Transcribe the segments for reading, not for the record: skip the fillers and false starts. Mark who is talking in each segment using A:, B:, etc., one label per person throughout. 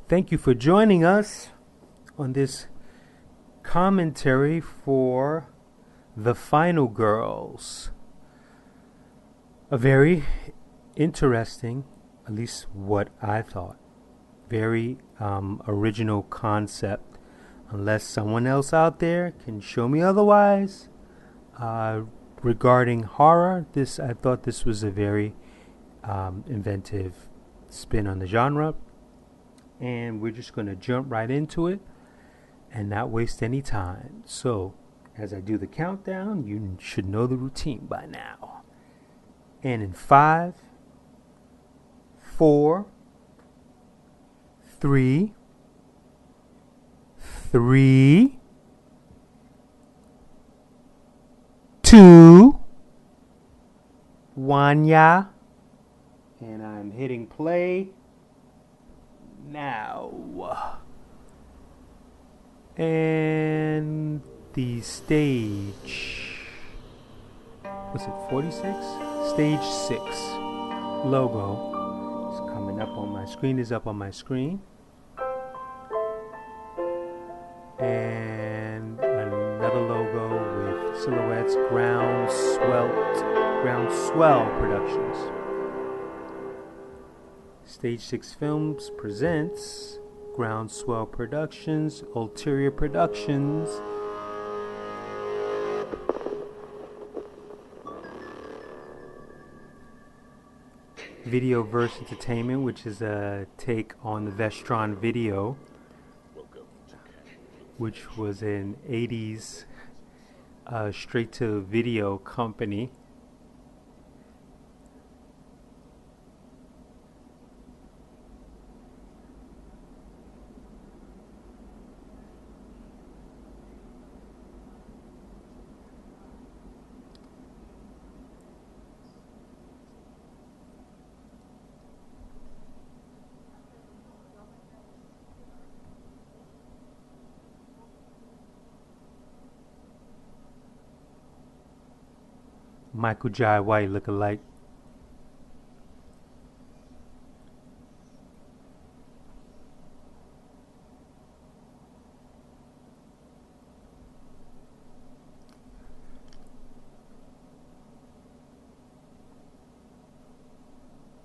A: Thank you for joining us on this commentary for The Final Girls. A very interesting, at least what I thought, very original concept. Unless someone else out there can show me otherwise, regarding horror, I thought this was a very inventive spin on the genre. And we're just going to jump right into it and not waste any time. So, as I do the countdown, you should know the routine by now. And in 5, 4, 3, 2, 1, yeah. And I'm hitting play now. And the stage, was it 46? Stage 6 logo is coming up on my screen, and another logo with silhouettes, Groundswell Productions. Stage 6 Films presents Groundswell Productions, Ulterior Productions. Videoverse Entertainment, which is a take on the Vestron Video, which was an 80s straight-to-video company. Michael Jai White look-alike.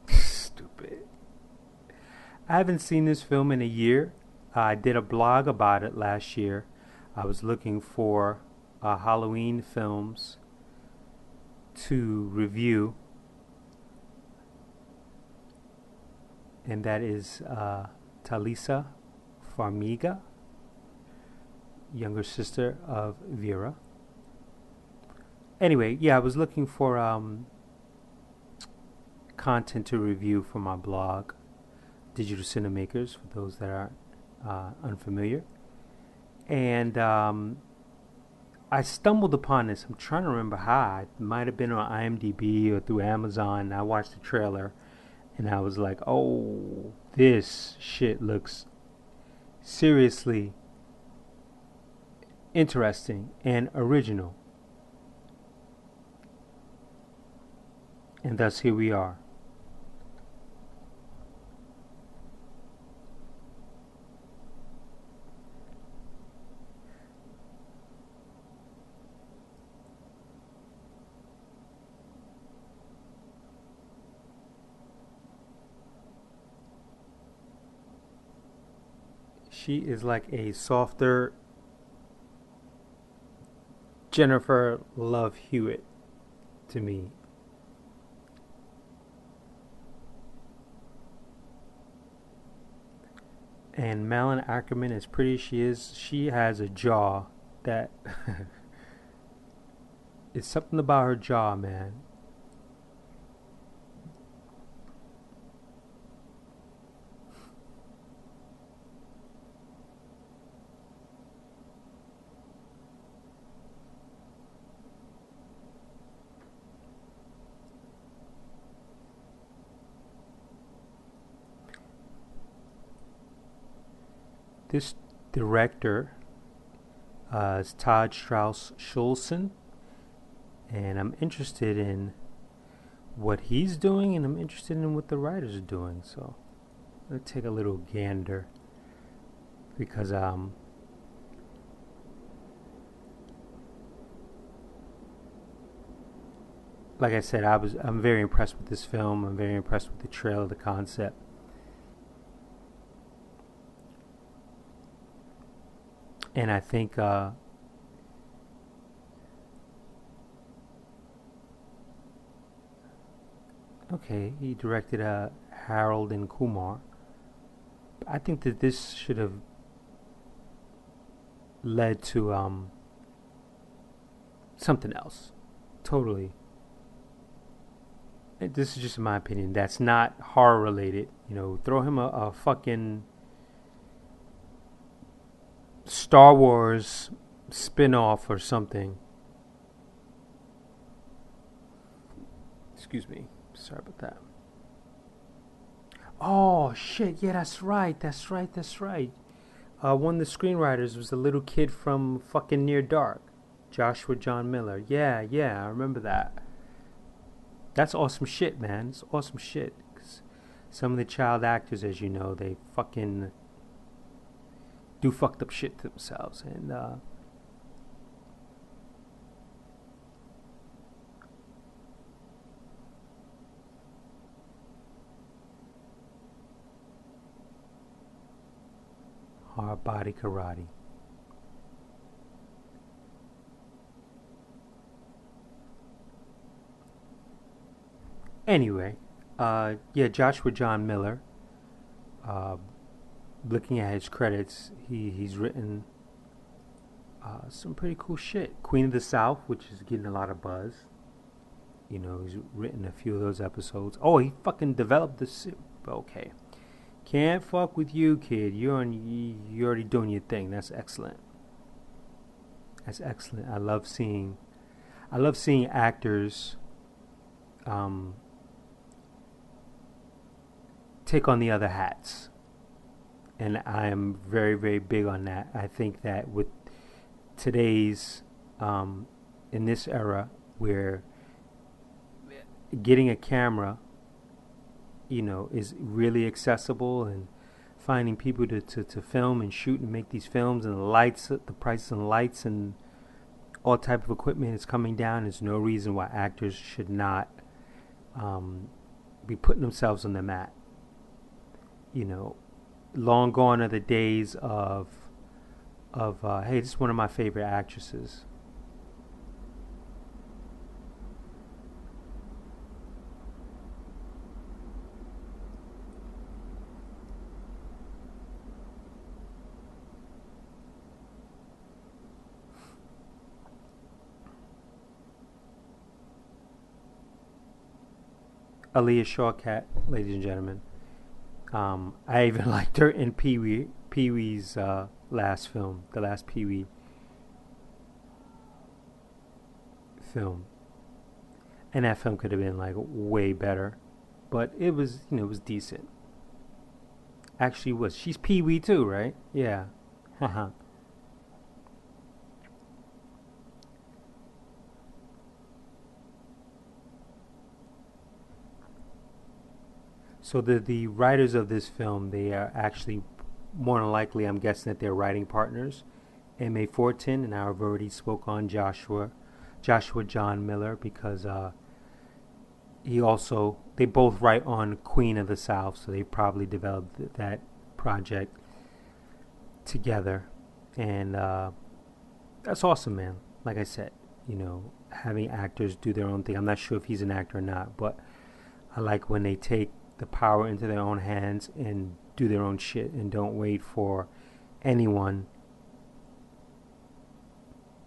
A: Stupid. I haven't seen this film in a year. I did a blog about it last year. I was looking for Halloween films to review, and that is Talisa Farmiga, younger sister of Vera. Anyway, yeah, I was looking for content to review for my blog, Digital Cinemakers, for those that are unfamiliar. And I stumbled upon this. I'm trying to remember how. It might have been on IMDb or through Amazon. I watched the trailer and I was like, oh, this shit looks seriously interesting and original. And thus here we are. She is like a softer Jennifer Love Hewitt to me. And Malin Ackerman, as pretty as she is, she has a jaw that it's something about her jaw, man. This director is Todd Strauss Schulson, and I'm interested in what he's doing, and I'm interested in what the writers are doing. So let's take a little gander because like I said, I'm very impressed with this film. I'm very impressed with the trailer, the concept. And I think okay, he directed Harold and Kumar. I think that this should have led to something else. Totally. This is just my opinion. That's not horror related. You know, throw him a fucking Star Wars spin off or something. Excuse me. Sorry about that. Oh shit! Yeah, that's right. That's right. That's right. One of the screenwriters was a little kid from fucking Near Dark, Joshua John Miller. Yeah, yeah, I remember that. That's awesome shit, man. It's awesome shit. 'Cause some of the child actors, as you know, they fucking do fucked up shit to themselves, and hard body karate. Anyway, yeah, Joshua John Miller. Uh, Looking at his credits, he's written some pretty cool shit. Queen of the South, which is getting a lot of buzz. You know, he's written a few of those episodes. Oh, he fucking developed this. Okay, can't fuck with you, kid. You're already doing your thing. That's excellent. That's excellent. I love seeing actors um, take on the other hats, and I am very very big on that. I think that with today's in this era where getting a camera, you know, is really accessible, and finding people to film and shoot and make these films, and the lights, the prices and lights and all type of equipment is coming down. There's no reason why actors should not um, be putting themselves on the mat. You know, long gone are the days of hey, this is one of my favorite actresses. Aaliyah Shawkat, ladies and gentlemen. I even liked her in Pee Wee's last film, the last Pee Wee film, and that film could have been like way better, but it was, you know, it was decent. Actually, was she's Pee Wee too, right? Yeah. Haha. So the writers of this film, they are actually more than likely, I'm guessing that they're writing partners. M.A. Fortin, and I've already spoke on Joshua John Miller, because he also, they both write on Queen of the South, so they probably developed that project together, and that's awesome, man. Like I said, you know, having actors do their own thing. I'm not sure if he's an actor or not, but I like when they take the power into their own hands and do their own shit and don't wait for anyone,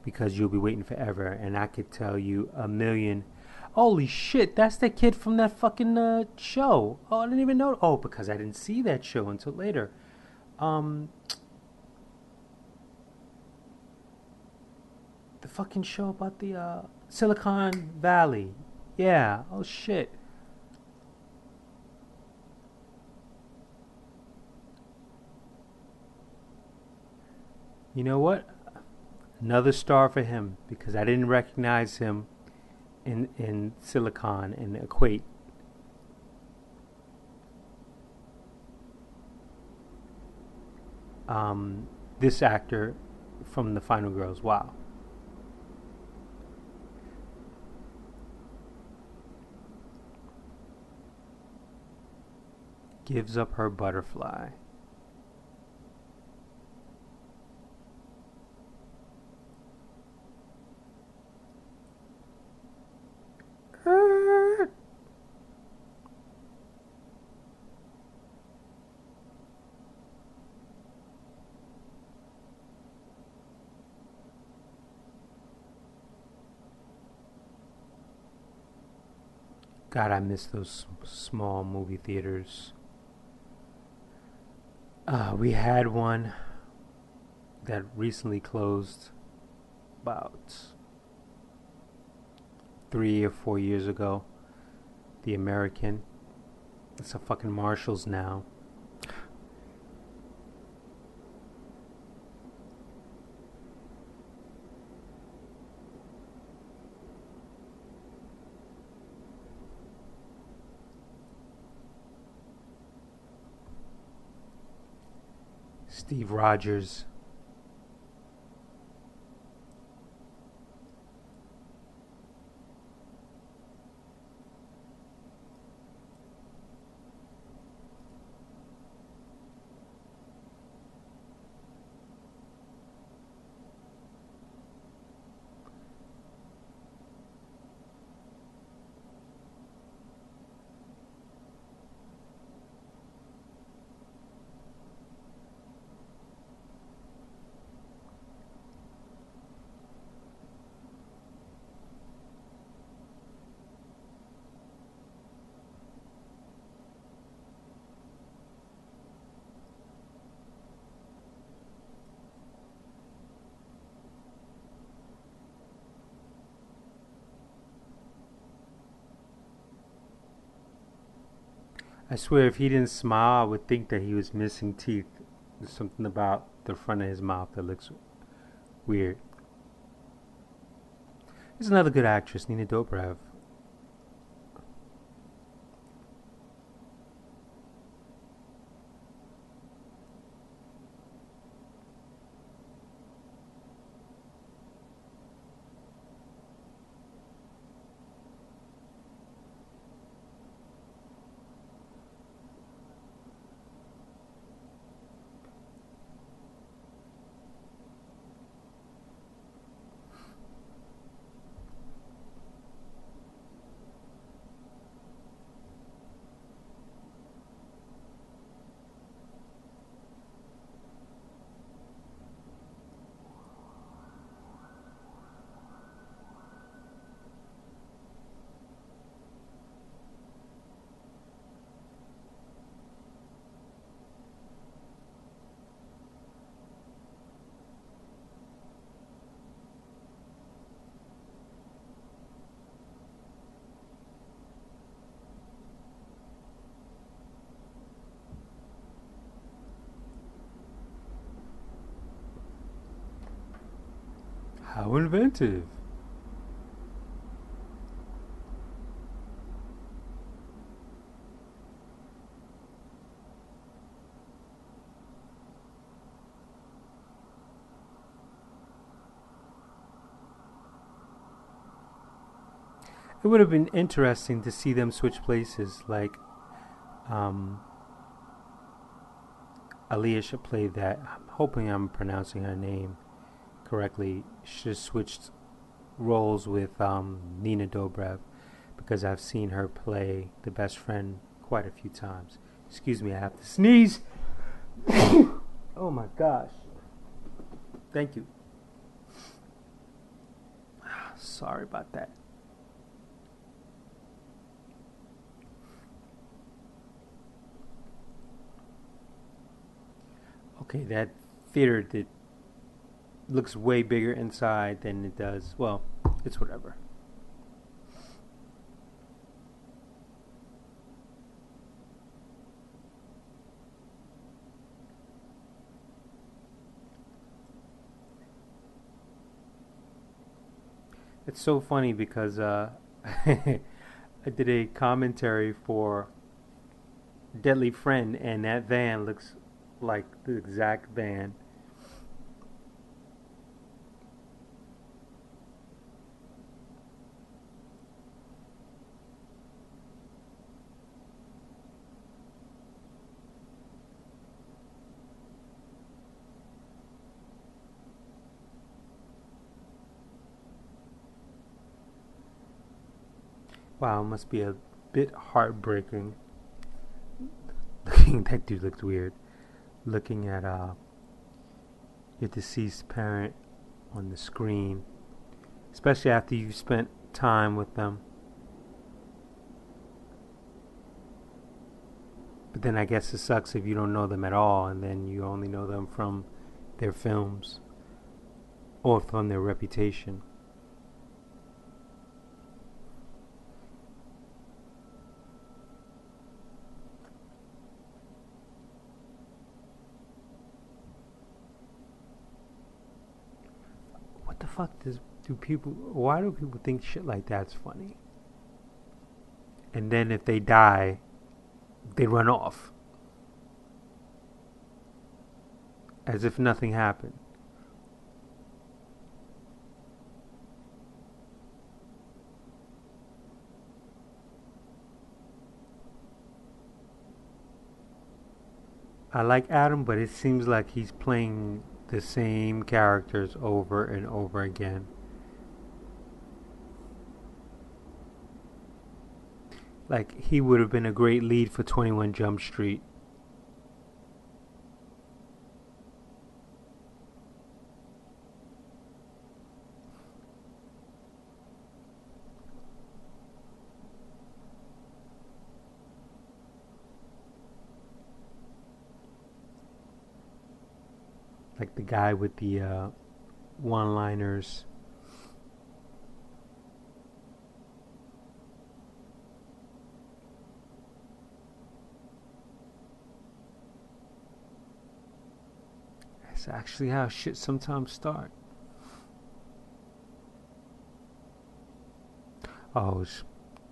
A: because you'll be waiting forever. And I could tell you a million. Holy shit, that's the kid from that fucking show. Oh, I didn't even know. Oh, because I didn't see that show until later. Um, the fucking show about the Silicon Valley. Yeah. Oh shit. You know what? Another star for him, because I didn't recognize him in Silicon and Equate. um, this actor from the Final Girls. Wow. Gives up her butterfly. God, I miss those small movie theaters. We had one that recently closed about 3 or 4 years ago. The American. It's a fucking Marshalls now. Steve Rogers. I swear, if he didn't smile, I would think that he was missing teeth. There's something about the front of his mouth that looks weird. There's another good actress, Nina Dobrev. How inventive. It would have been interesting to see them switch places. Like, um, Aaliyah should play that. I'm hoping I'm pronouncing her name correctly. She just switched roles with Nina Dobrev because I've seen her play the best friend quite a few times. Excuse me, I have to sneeze. Oh my gosh. Thank you. Sorry about that. Okay, that theater that looks way bigger inside than it does. Well, it's whatever. It's so funny because I did a commentary for Deadly Friend, and that van looks like the exact band. Wow, it must be a bit heartbreaking. Looking, that dude looked weird. Looking at your deceased parent on the screen, especially after you've spent time with them. But then I guess it sucks if you don't know them at all, and then you only know them from their films or from their reputation. What the fuck do people? Why do people think shit like that's funny? And then if they die, they run off as if nothing happened. I like Adam, but it seems like he's playing the same characters over and over again. Like he would have been a great lead for 21 Jump Street. Like the guy with the one-liners. That's actually how shit sometimes start. Oh, she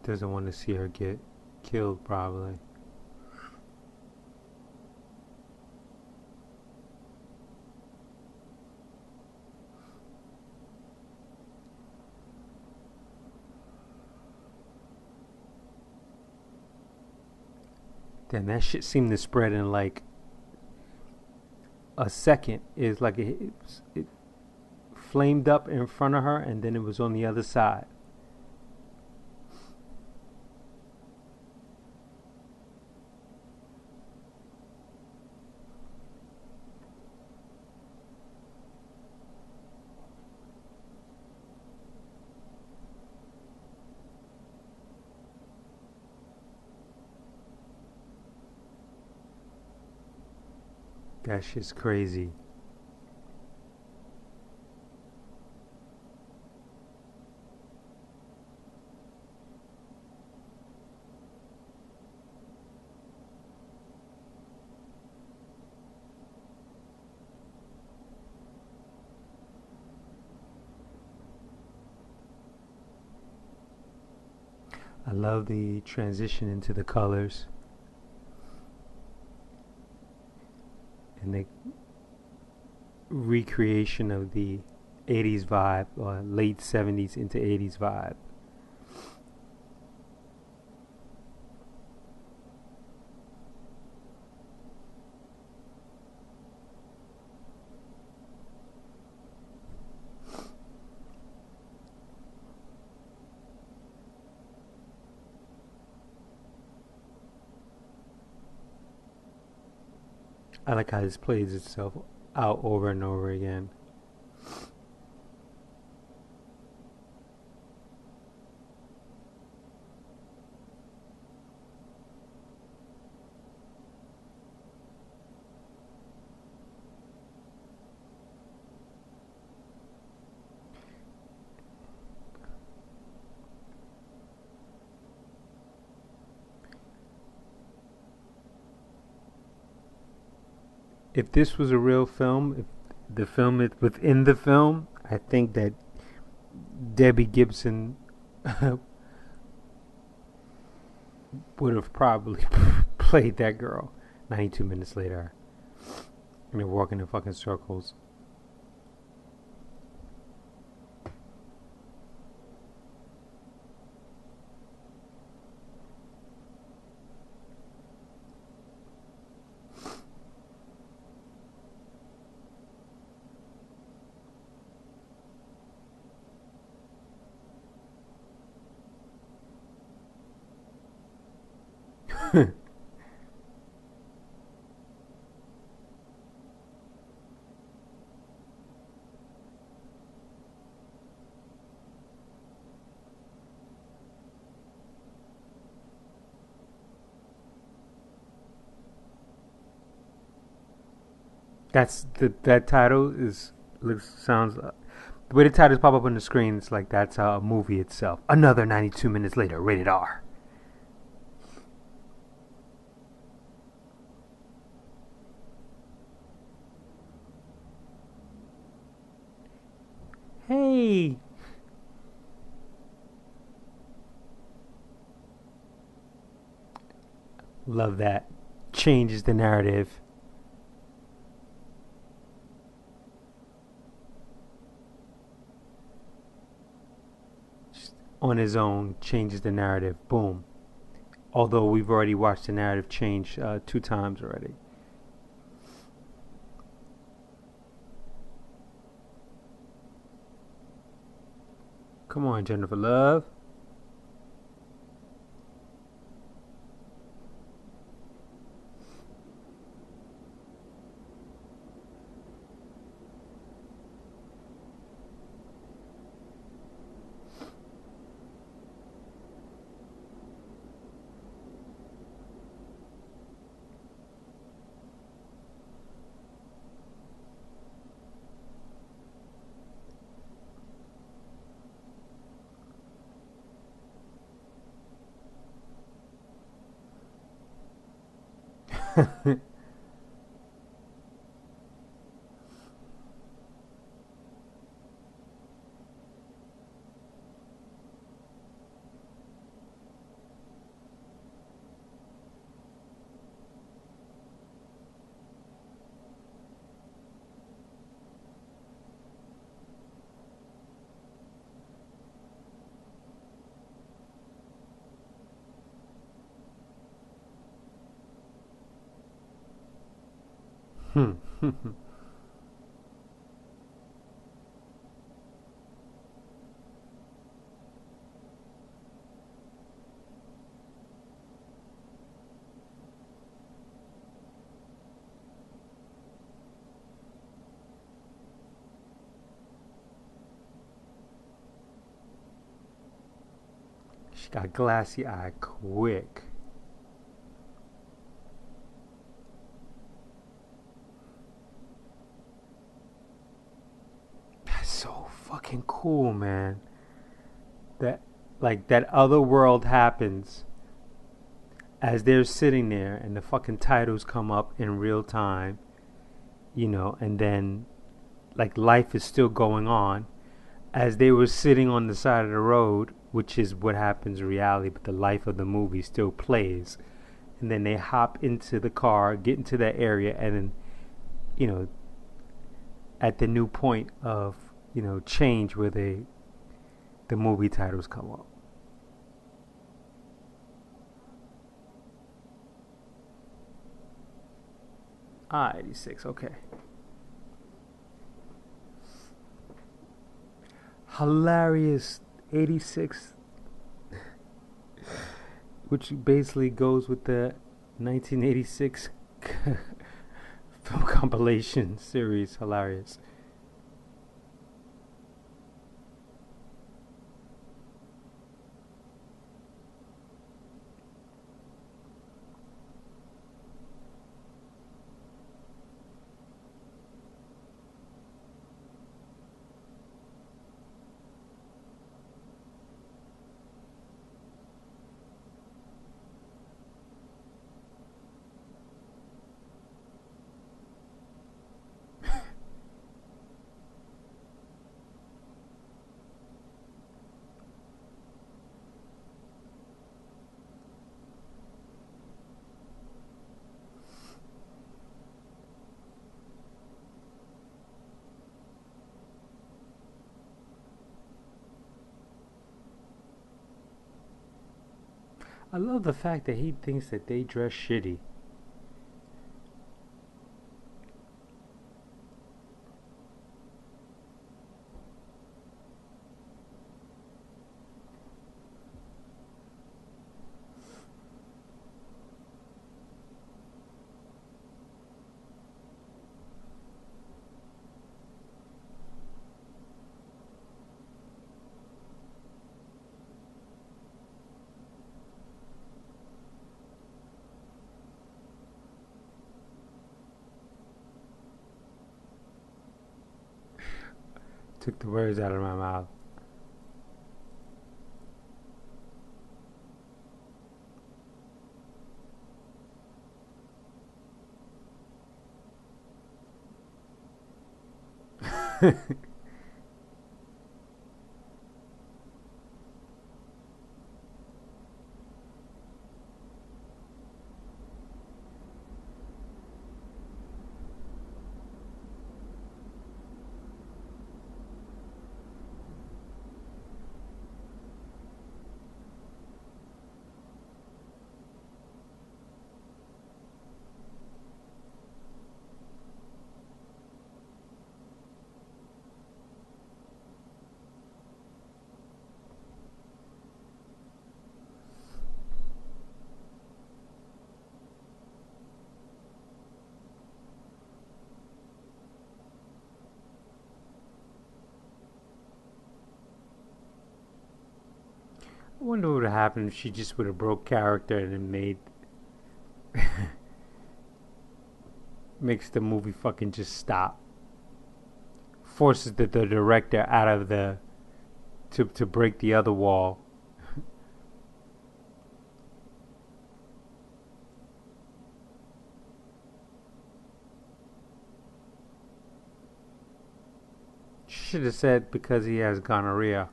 A: doesn't want to see her get killed, probably. Then that shit seemed to spread in like a second. It's like it flamed up in front of her, and then it was on the other side. That shit's crazy. I love the transition into the colors and the recreation of the 80s vibe, or late 70s into 80s vibe. I like how this plays itself out over and over again. If this was a real film, if the film is within the film, I think that Debbie Gibson would have probably played that girl 92 minutes later. And they're walking in fucking circles. That title is sounds the way the titles pop up on the screen. It's like that's a movie itself. Another 92 minutes later, rated R. Hey, love that. Changes the narrative. Just on his own, changes the narrative. Boom. Although we've already watched the narrative change 2 times already. Come on, Jennifer Love. Hmm. She got glassy eye quick. That's so fucking cool, man. That like that other world happens as they're sitting there and the fucking titles come up in real time, and then like life is still going on as they were sitting on the side of the road, which is what happens in reality, but the life of the movie still plays. And then they hop into the car, get into that area, and then, you know, at the new point of, change where the movie titles come up. 86, okay. Hilarious 86, which basically goes with the 1986 film compilation series. Hilarious. I love the fact that he thinks that they dress shitty. Took the words out of my mouth. I wonder what would have happened if she just would have broke character and then made makes the movie fucking just stop. Forces the director out of the to break the other wall. She should have said because he has gonorrhea.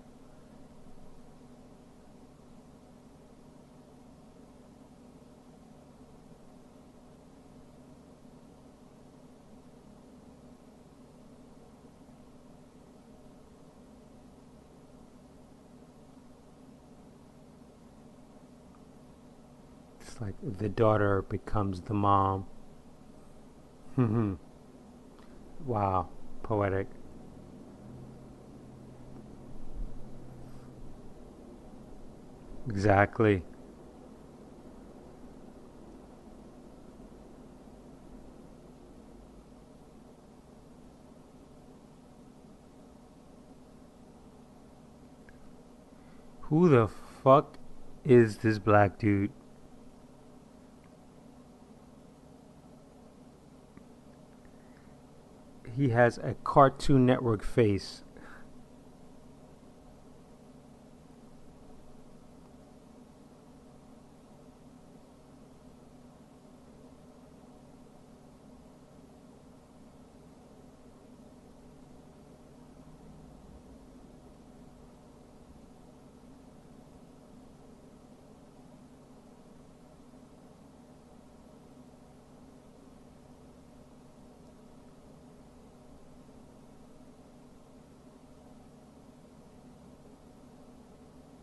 A: It's like the daughter becomes the mom. Wow, poetic. Exactly. Who the fuck is this black dude? He has a Cartoon Network face.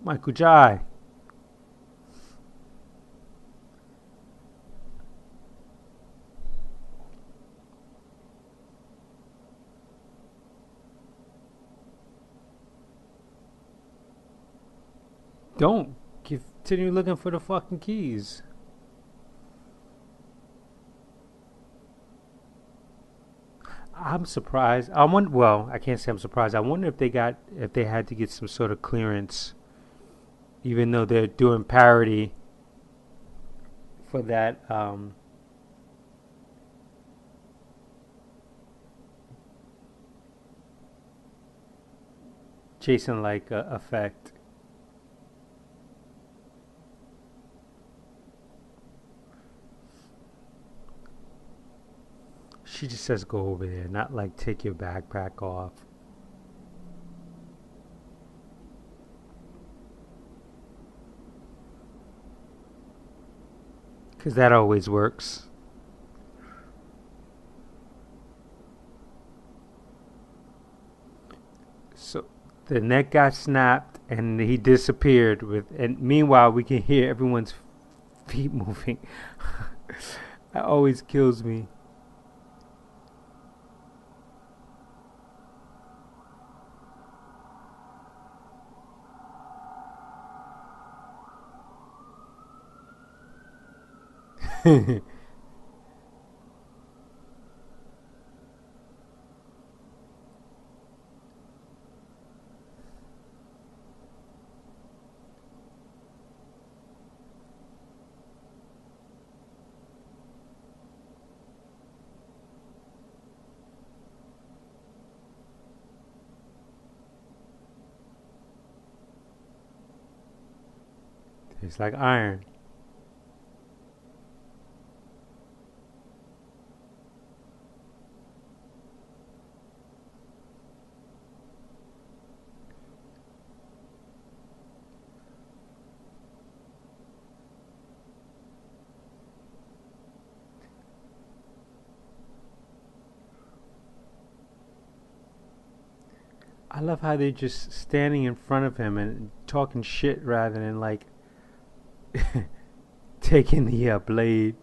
A: Michael Jai. Don't continue looking for the fucking keys. I'm surprised. I wonder. Well, I can't say I'm surprised. I wonder if they had to get some sort of clearance, even though they're doing parody for that Jason like effect. She just says go over there, not like take your backpack off. Because that always works. So the neck got snapped and he disappeared with and meanwhile we can hear everyone's feet moving. That always kills me. It's like iron. I love how they're just standing in front of him and talking shit rather than like taking the blade.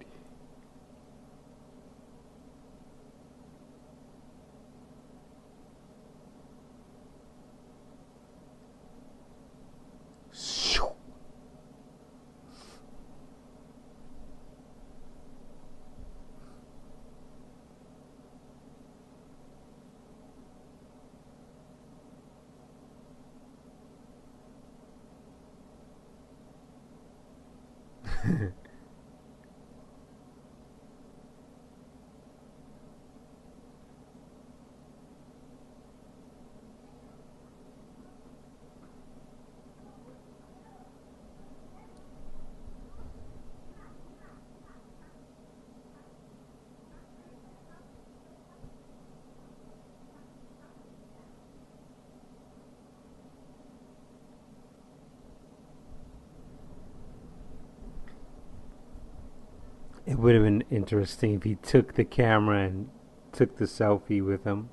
A: It would have been interesting if he took the camera and took the selfie with him.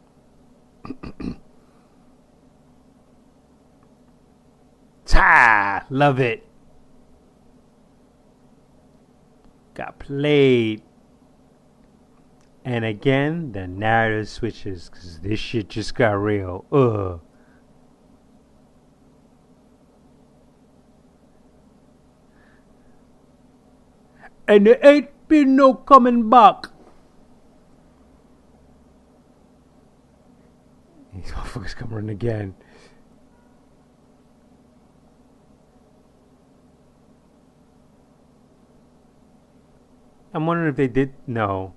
A: Ta! Love it. Got played. And again, the narrative switches because this shit just got real. Ugh. And there ain't been no coming back. These motherfuckers come running again. I'm wondering if they did know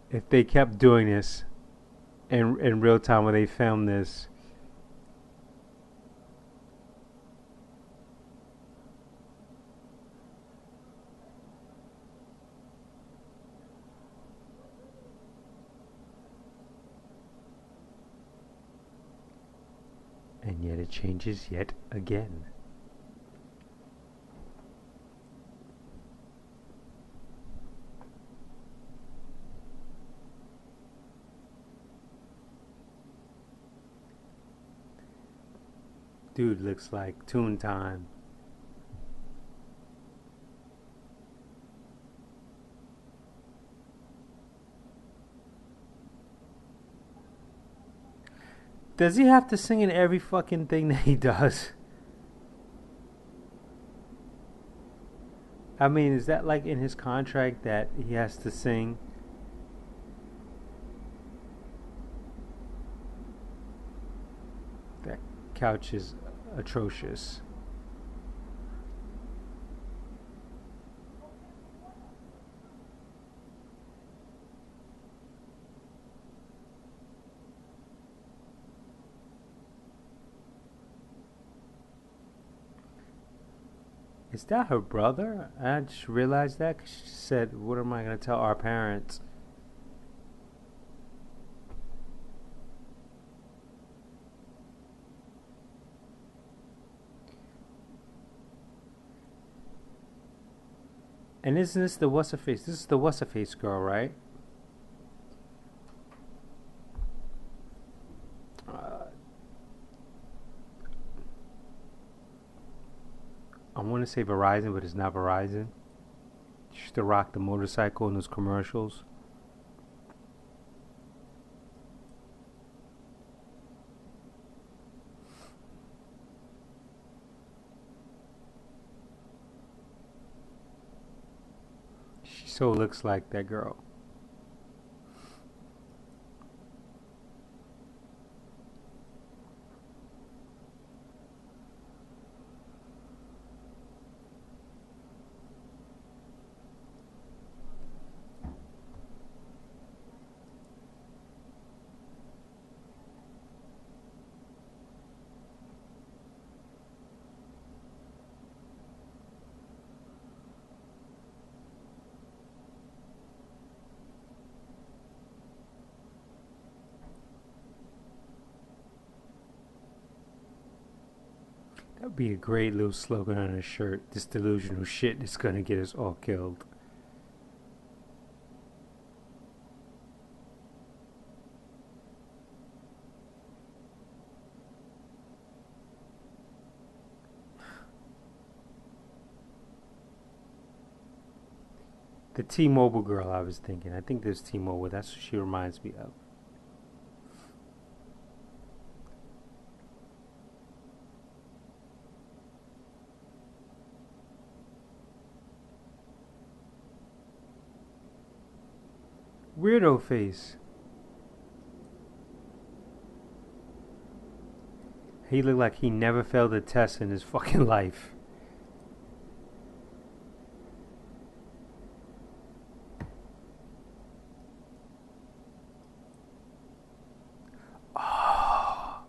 A: if they kept doing this in real time when they filmed this. And yet it changes yet again. Dude looks like Toon Time. Does he have to sing in every fucking thing that he does? I mean, is that like in his contract that he has to sing? That couch is atrocious. Is that her brother? I just realized that 'cause she said, "What am I going to tell our parents?" And isn't this the what's her face? This is the what's her face girl, right? Uh, I want to say Verizon, but it's not Verizon. She used to rock the motorcycle in those commercials. She so looks like that girl. That would be a great little slogan on a shirt. This delusional shit is gonna get us all killed. The T-Mobile girl I was thinking. I think there's T-Mobile. That's what she reminds me of. Weirdo face. He looked like he never failed a test in his fucking life. Oh.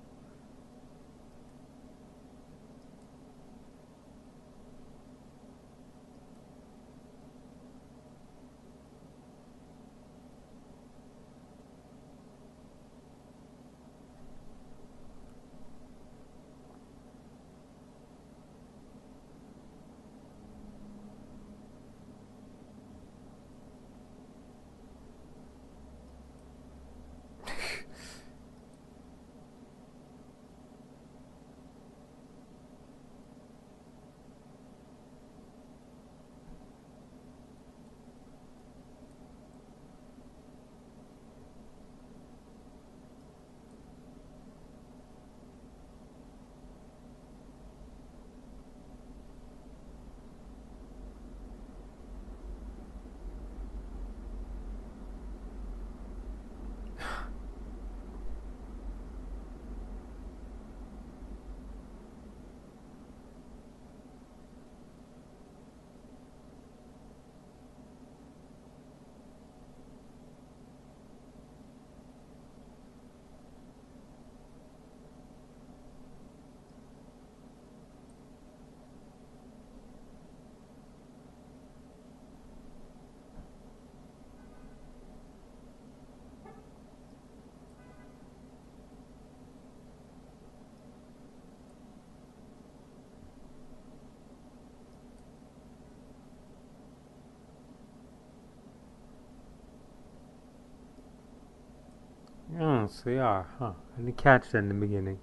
A: Oh, so they are, huh? I didn't catch that in the beginning.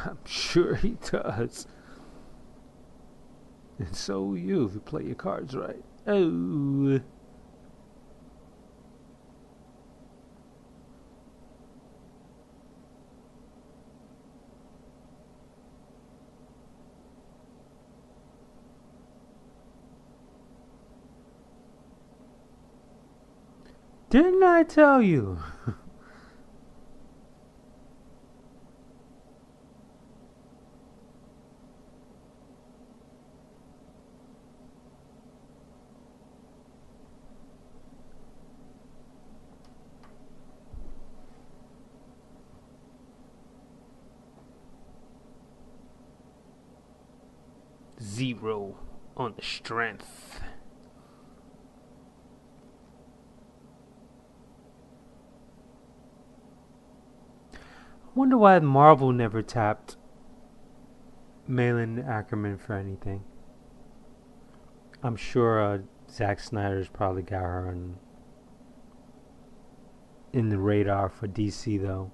A: I'm sure he does. And so will you if you play your cards right. Oh. Didn't I tell you? Zero on the strength. Wonder why Marvel never tapped Malin Ackerman for anything. I'm sure Zack Snyder's probably got her on in the radar for DC though.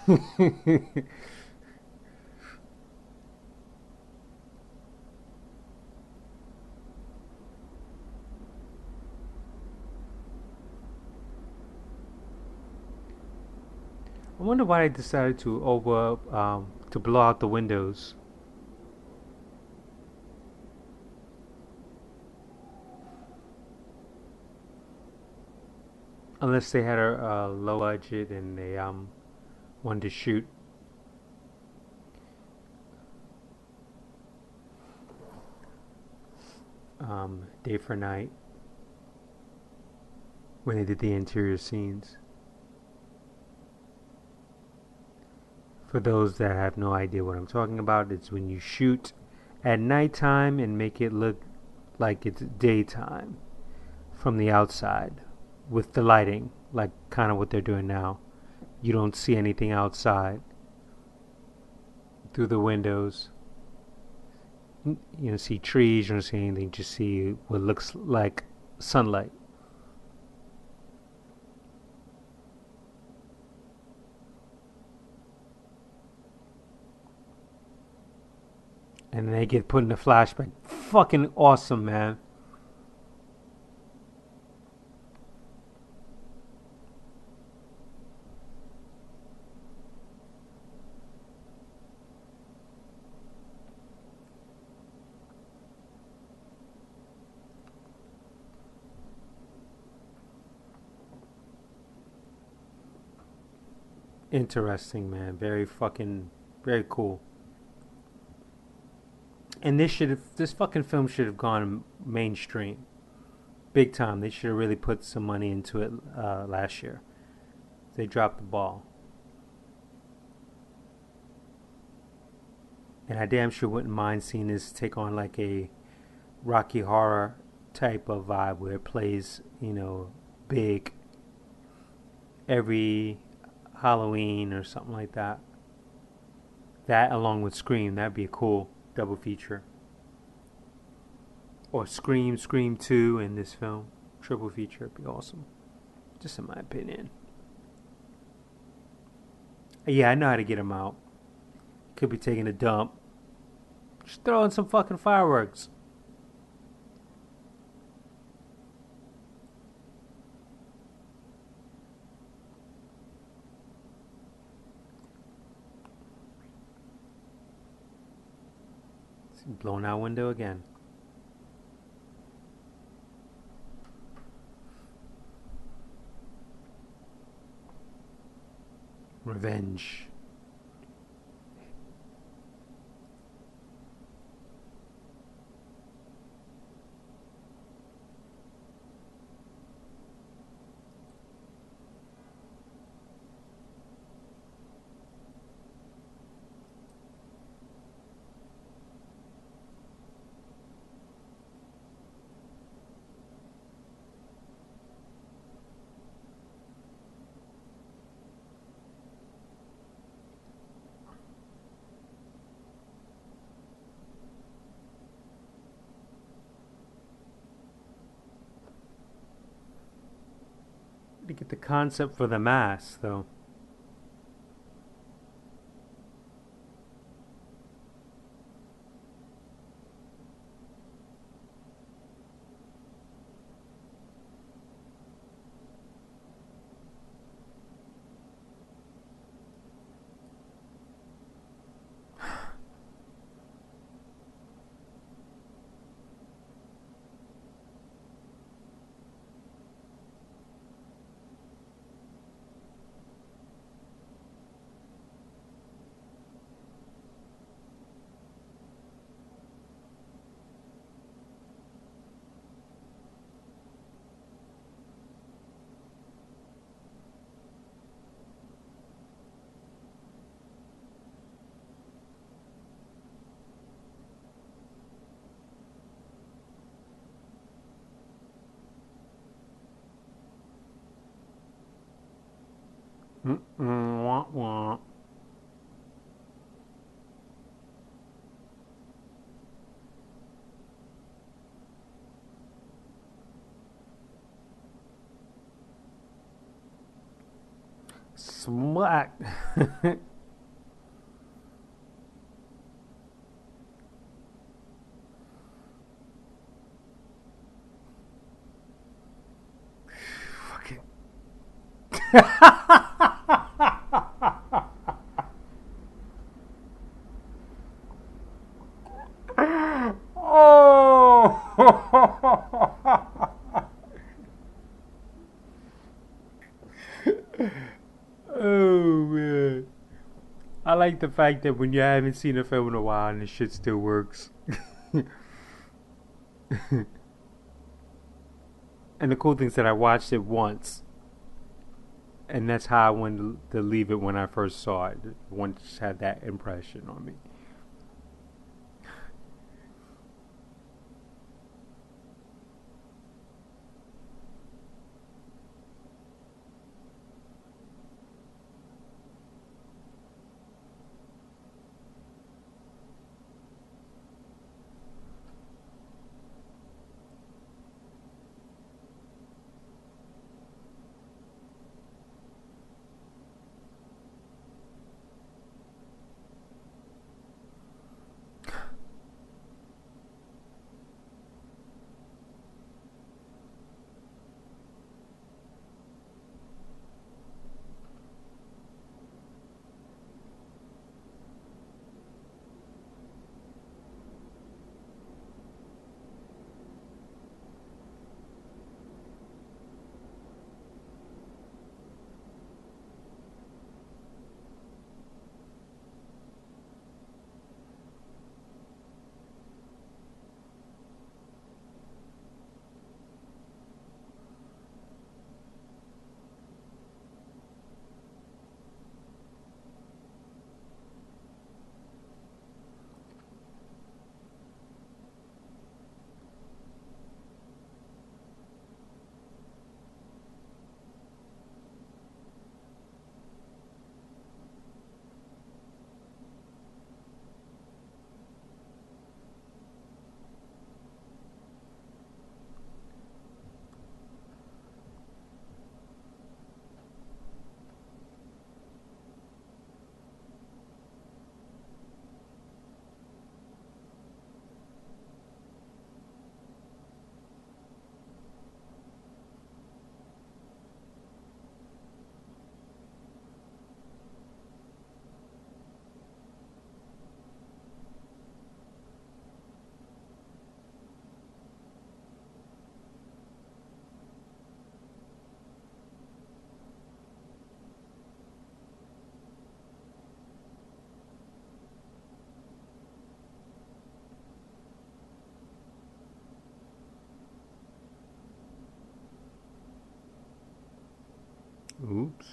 A: I wonder why they decided to blow out the windows. Unless they had a low budget and they wanted to shoot day for night when they did the interior scenes. For those that have no idea what I'm talking about, it's when you shoot at nighttime and make it look like it's daytime from the outside with the lighting, like kind of what they're doing now. You don't see anything outside through the windows. You don't see trees, you don't see anything, just see what looks like sunlight. And they get put in a flashback. Fucking awesome, man. Interesting, man. Very cool. And this fucking film should have gone mainstream, big time. They should have really put some money into it last year. They dropped the ball, and I damn sure wouldn't mind seeing this take on like a Rocky Horror type of vibe where it plays, big every Halloween or something like that. That along with Scream, that'd be a cool double feature. Or Scream 2 in this film. Triple feature would be awesome. Just in my opinion. Yeah, I know how to get him out. Could be taking a dump. Just throw in some fucking fireworks. Blown out window again. Revenge. To get the concept for the mask, though. Wah, wah. Smack. Fucking. Oh. Oh man. I like the fact that when you haven't seen a film in a while and the shit still works. And the cool thing is that I watched it once, and that's how I wanted to leave it when I first saw it. Once had that impression on me. Oops.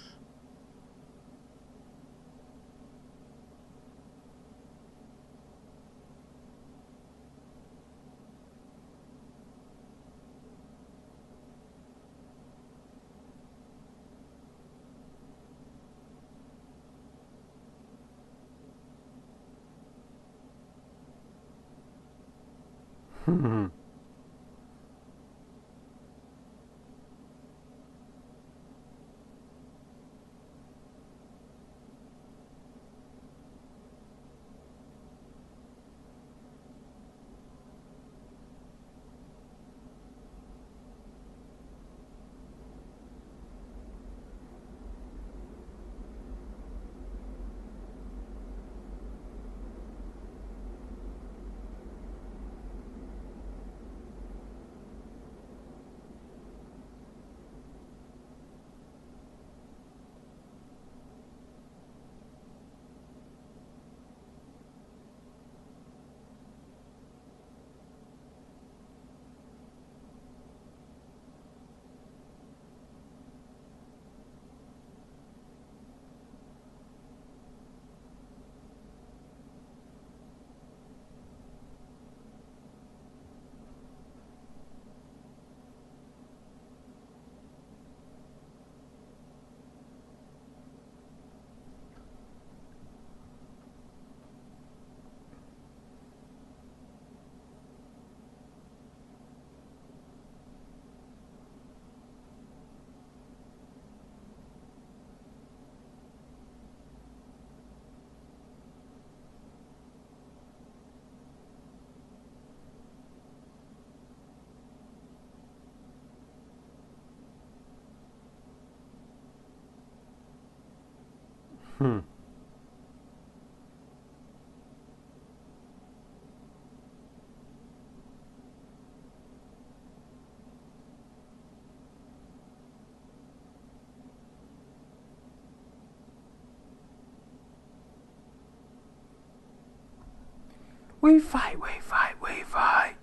A: Hmm. We fight, we fight, we fight.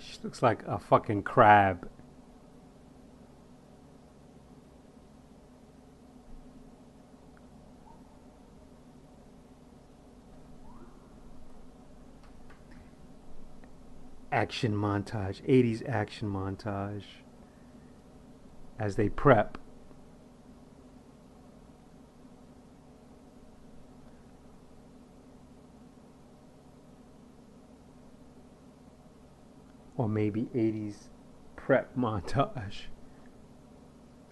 A: She looks like a fucking crab. Action montage, 80s action montage as they prep. Or maybe 80s prep montage.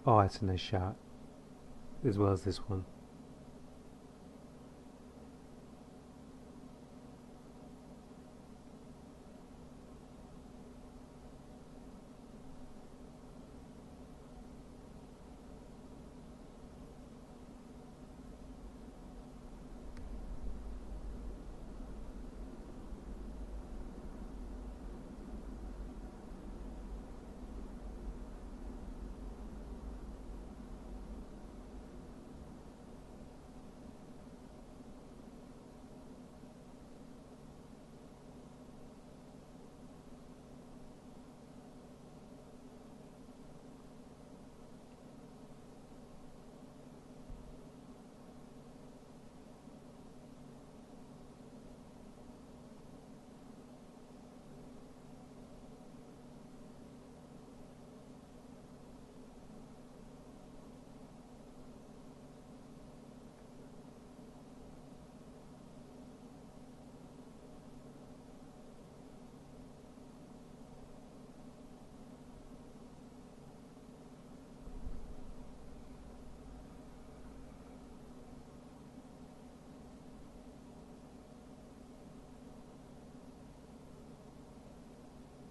A: Oh, that's a nice shot, as well as this one.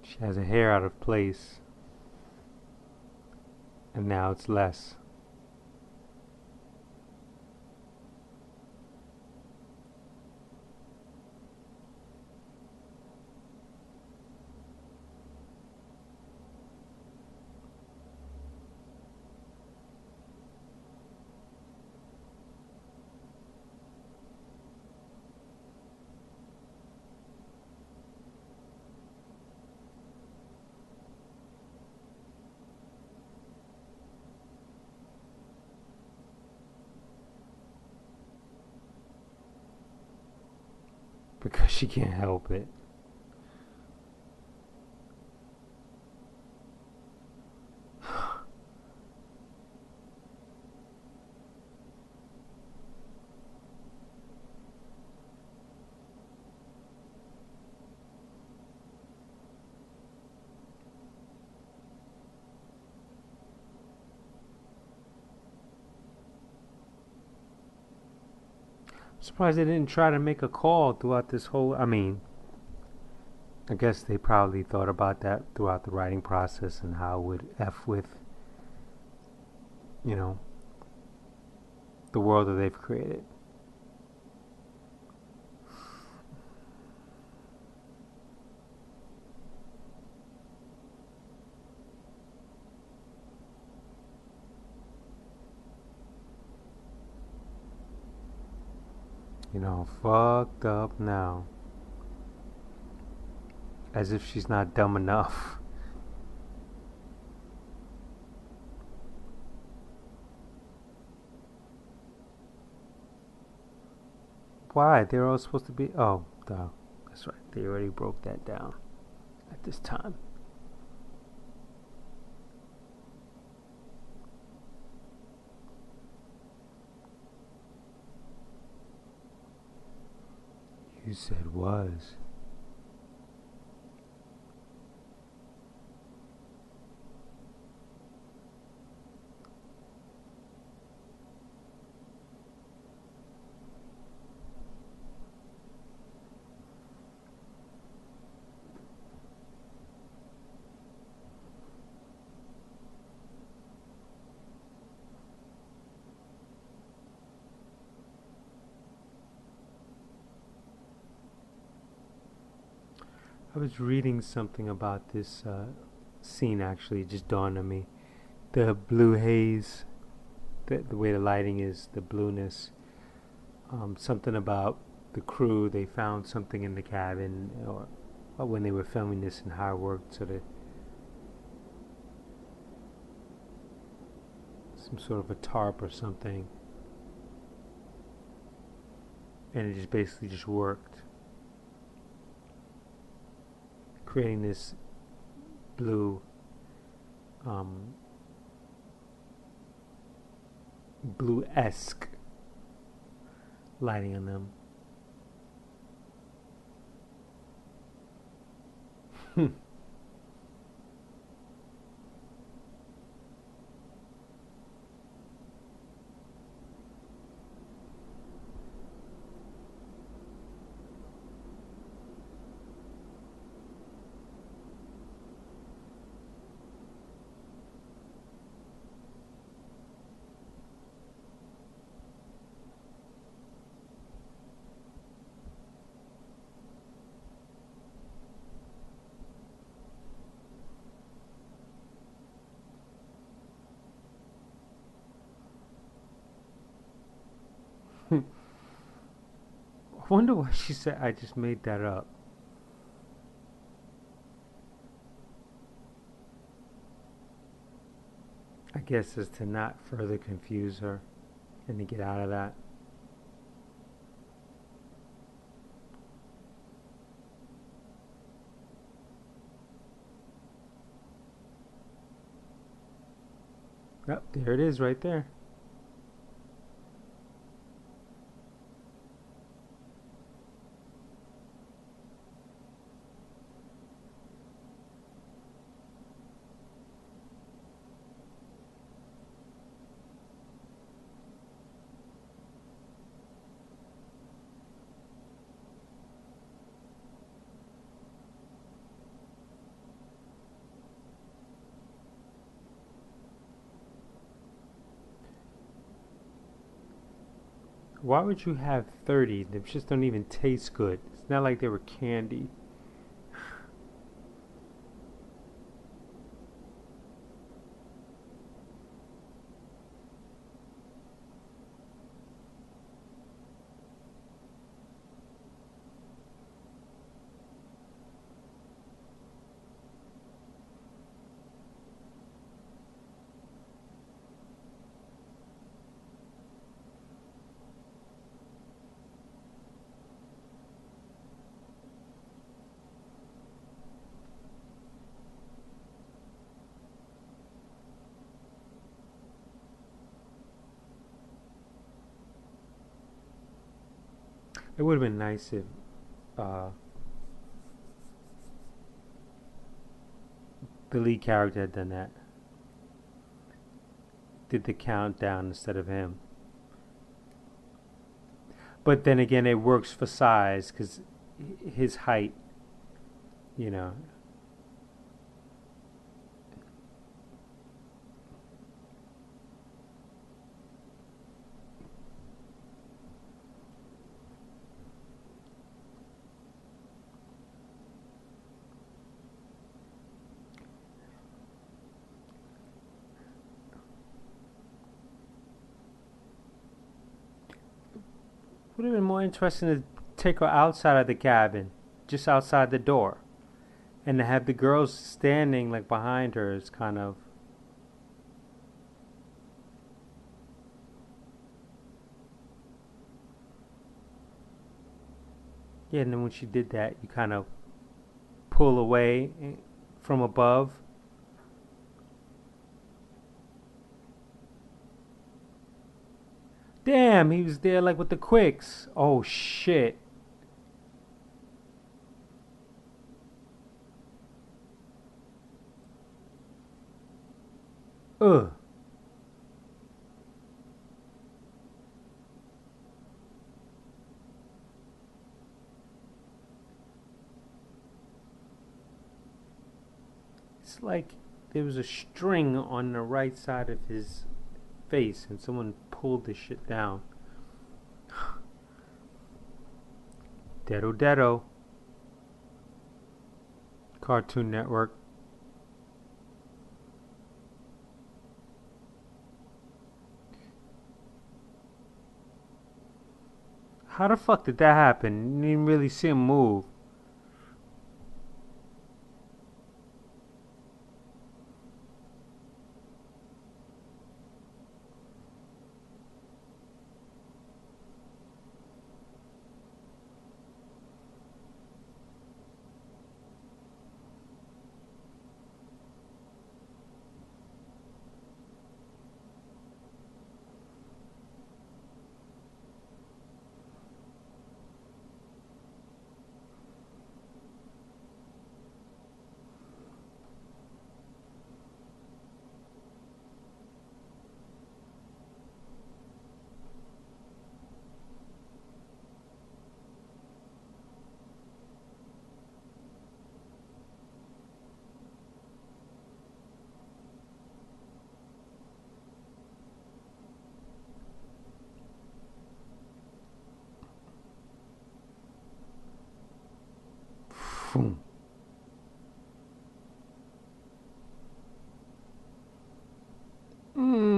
A: She has her hair out of place, and now it's less. Because she can't help it. I'm surprised they didn't try to make a call throughout this whole. I mean, I guess they probably thought about that throughout the writing process and how it would F with, you know, the world that they've created. You know, fucked up now. As if she's not dumb enough. Why? They're all supposed to be. Oh, duh. That's right. They already broke that down at this time. You said was. I was reading something about this scene actually. It just dawned on me. The blue haze, the way the lighting is, the blueness. Something about the crew. They found something in the cabin, or when they were filming this and how it worked. So that some sort of a tarp or something, and it just basically just worked, creating this blue, um, blue-esque lighting on them. I wonder why she said I just made that up. I guess is to not further confuse her and to get out of that. Yep, there it is right there. Why would you have 30? They just don't even taste good. It's not like they were candy. It would have been nice if uh, the lead character had done that. Did the countdown instead of him. But then again, it works for size because his height, you know. Would have been more interesting to take her outside of the cabin, just outside the door, and to have the girls standing like behind her is kind of. Yeah, and then when she did that, you kind of pull away from above. Damn, he was there like with the quicks. Oh shit. Ugh. It's like there was a string on the right side of his face and someone pulled the shit down. Deado Deado. Cartoon Network. How the fuck did that happen? You didn't really see him move. Boom. Mm.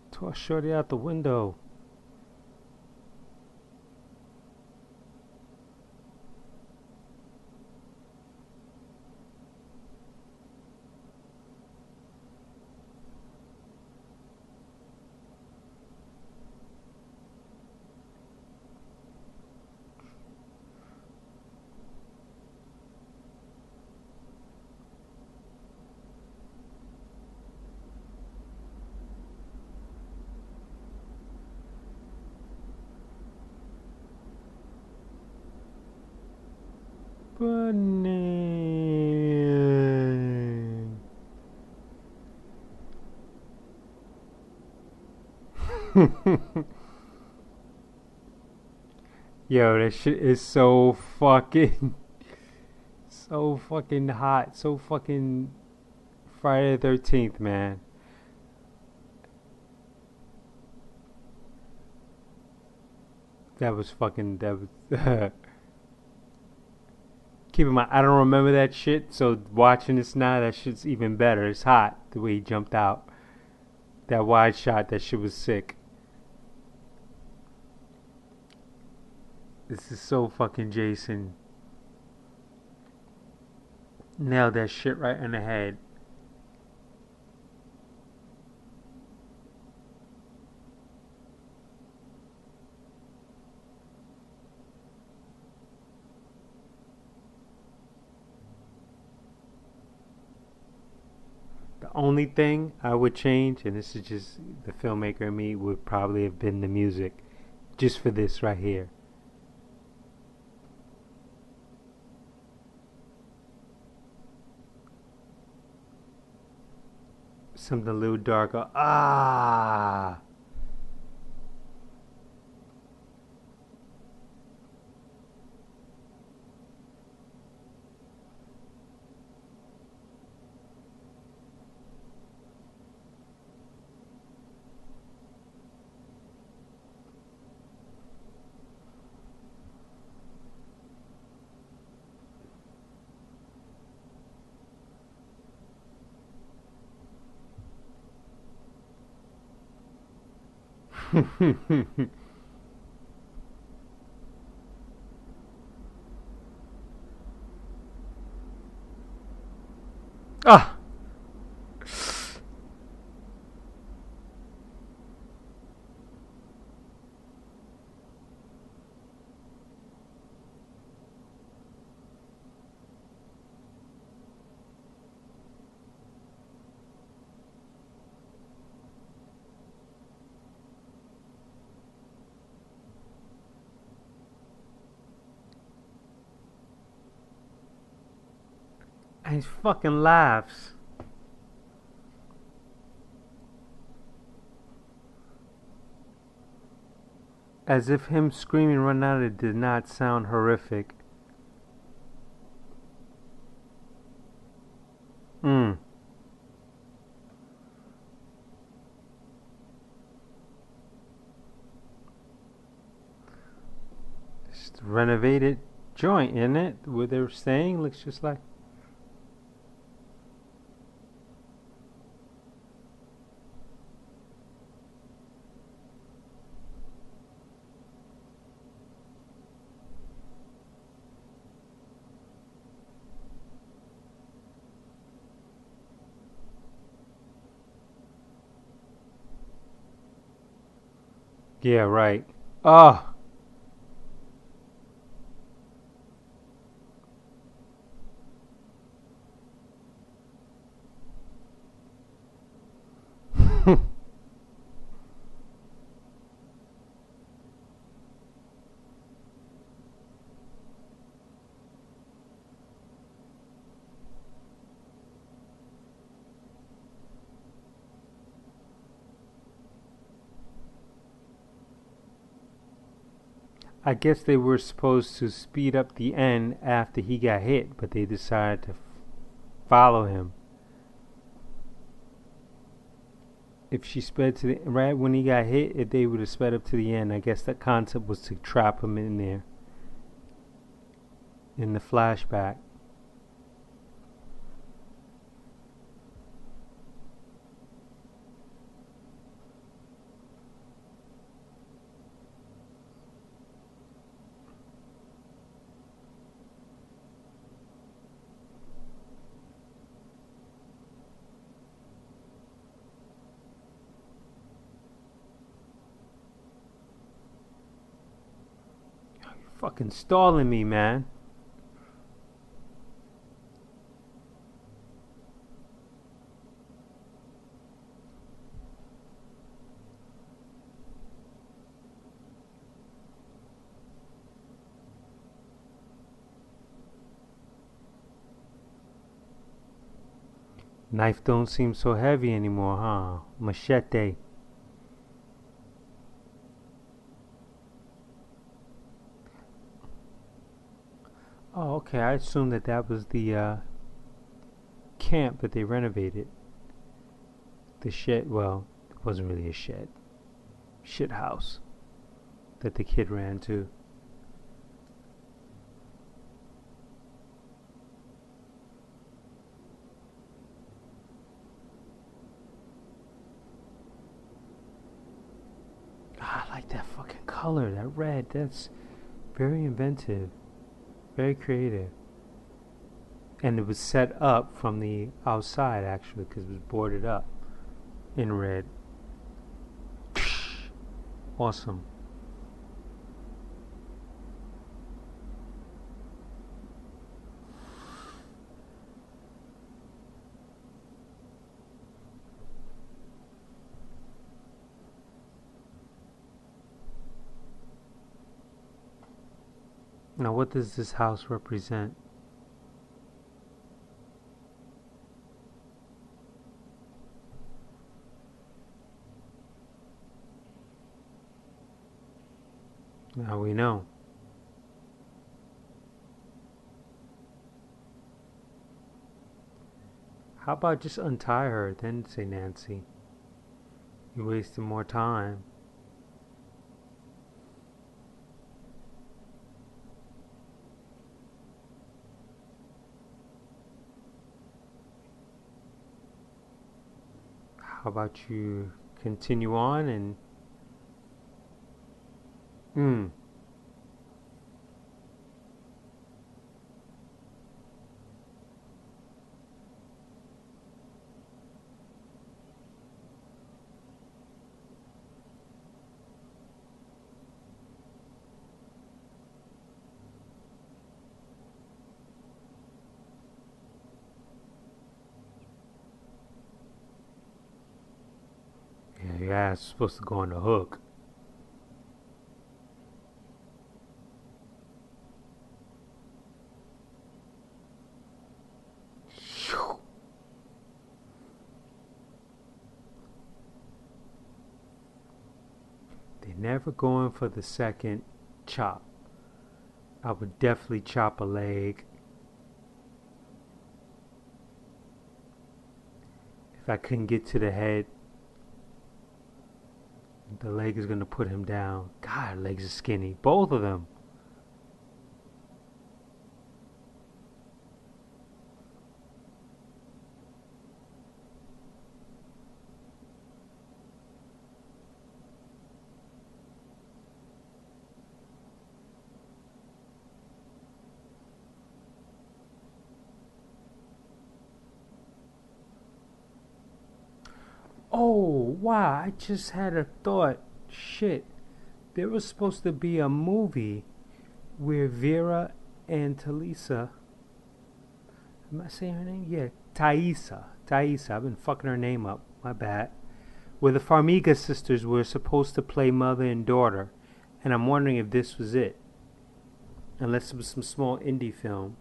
A: Toss Shorty out the window. Bunny. Yo, that shit is so fucking, so fucking hot, so fucking Friday the 13th, man. That was fucking, that was, keep in mind, I don't remember that shit, so watching this now, that shit's even better. It's hot, the way he jumped out. That wide shot, that shit was sick. This is so fucking Jason. Nailed that shit right in the head. The only thing I would change, and this is just the filmmaker in me, would probably have been the music. Just for this right here. Something a little darker. Ah! Ah! And he fucking laughs. As if him screaming run out it did not sound horrific. Mm. Just a renovated joint, isn't it? Where they were staying looks just like. Yeah, right. Oh. I guess they were supposed to speed up the end after he got hit, but they decided to follow him. If she sped to the right when he got hit, if they would have sped up to the end. I guess the concept was to trap him in there in the flashback. You're fucking stalling me, man. Knife don't seem so heavy anymore, huh? Machete. Oh, okay. I assumed that that was the camp that they renovated. The shed. Well, it wasn't really a shed. Shit house that the kid ran to. Ah, I like that fucking color, that red. That's very inventive, very creative. And it was set up from the outside actually because it was boarded up in red. Awesome. Now, what does this house represent? Now we know. How about just untie her, then say Nancy? You wasted more time. How about you continue on and. Hmm. Yeah, your ass is supposed to go on the hook. never going for the second chop. I would definitely chop a leg. If I couldn't get to the head, the leg is going to put him down. God, legs are skinny. Both of them. Oh, wow. I just had a thought. Shit. There was supposed to be a movie where Vera and Talisa. Am I saying her name? Yeah. Thaisa. Thaisa. I've been fucking her name up. My bad. Where the Farmiga sisters were supposed to play mother and daughter. And I'm wondering if this was it. Unless it was some small indie film.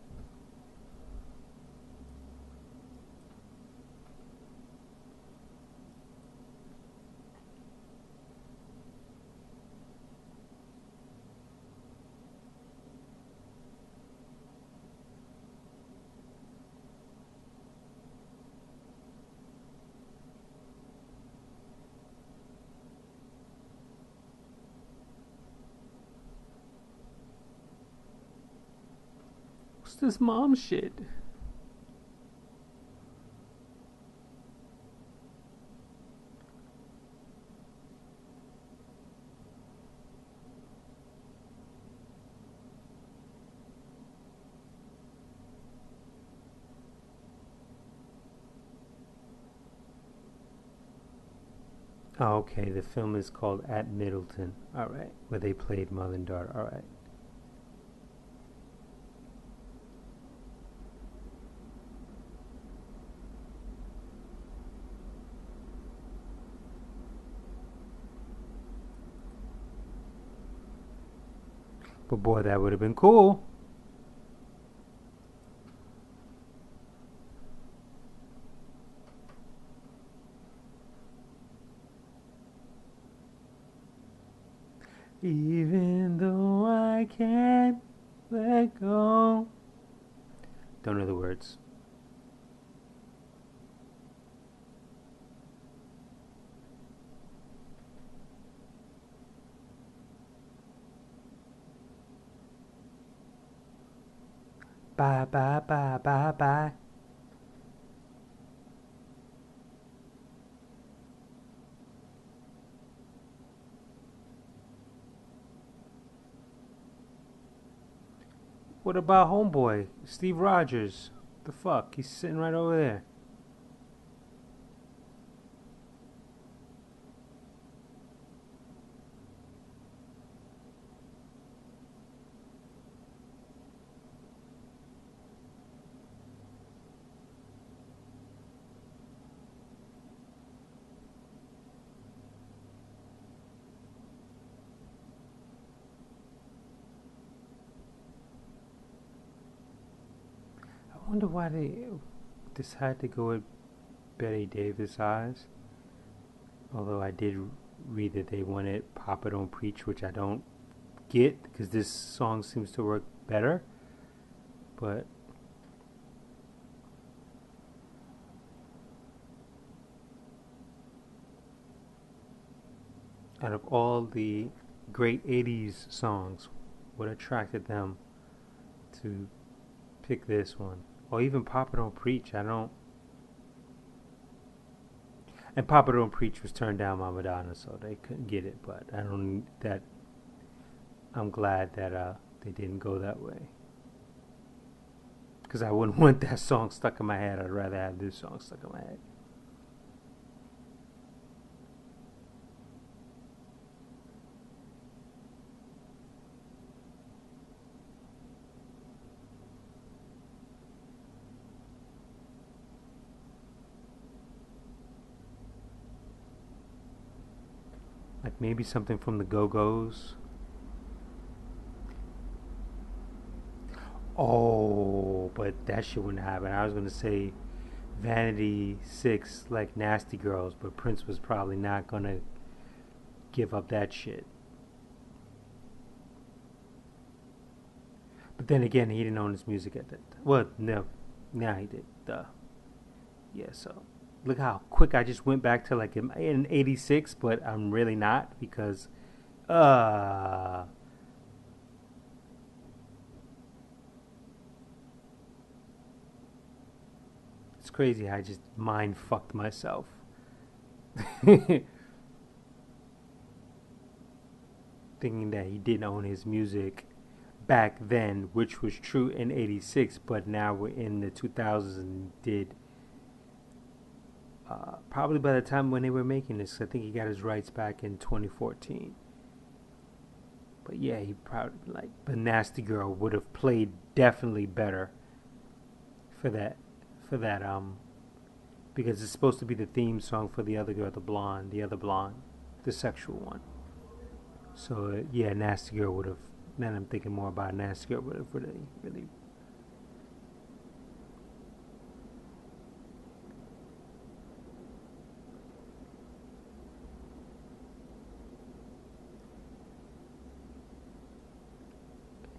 A: What's this mom shit? Oh, okay. The film is called At Middleton. Alright. Where they played mother and daughter. Alright. But boy, that would have been cool. Even though I can't let go. Don't know the words. Bye, bye, bye, bye, bye. What about homeboy, Steve Rogers? The fuck? He's sitting right over there. I wonder why they decided to go with Betty Davis eyes. Although I did read that they wanted Papa Don't Preach, which I don't get because this song seems to work better. But out of all the great 80s songs, what attracted them to pick this one? Or even Papa Don't Preach, I don't. And Papa Don't Preach was turned down by Madonna, so they couldn't get it. But I don't. That I'm glad that they didn't go that way. Because I wouldn't want that song stuck in my head. I'd rather have this song stuck in my head. Like maybe something from the Go-Go's. Oh, but that shit wouldn't happen. I was gonna say Vanity Six, like Nasty Girls, but Prince was probably not gonna give up that shit. But then again, he didn't own his music at that. Well, no, now he did. Duh. Yeah. So look how quick I just went back to like in '86, but I'm really not because uh it's crazy how I just mind fucked myself. Thinking that he didn't own his music back then, which was true in '86, but now we're in the 2000s and did probably by the time when they were making this, I think he got his rights back in 2014. But yeah, he probably like, but Nasty Girl would have played definitely better for that, for that because it's supposed to be the theme song for the other girl, the other blonde, the sexual one. So yeah, Nasty Girl would have. Now I'm thinking more about Nasty Girl would have really, really.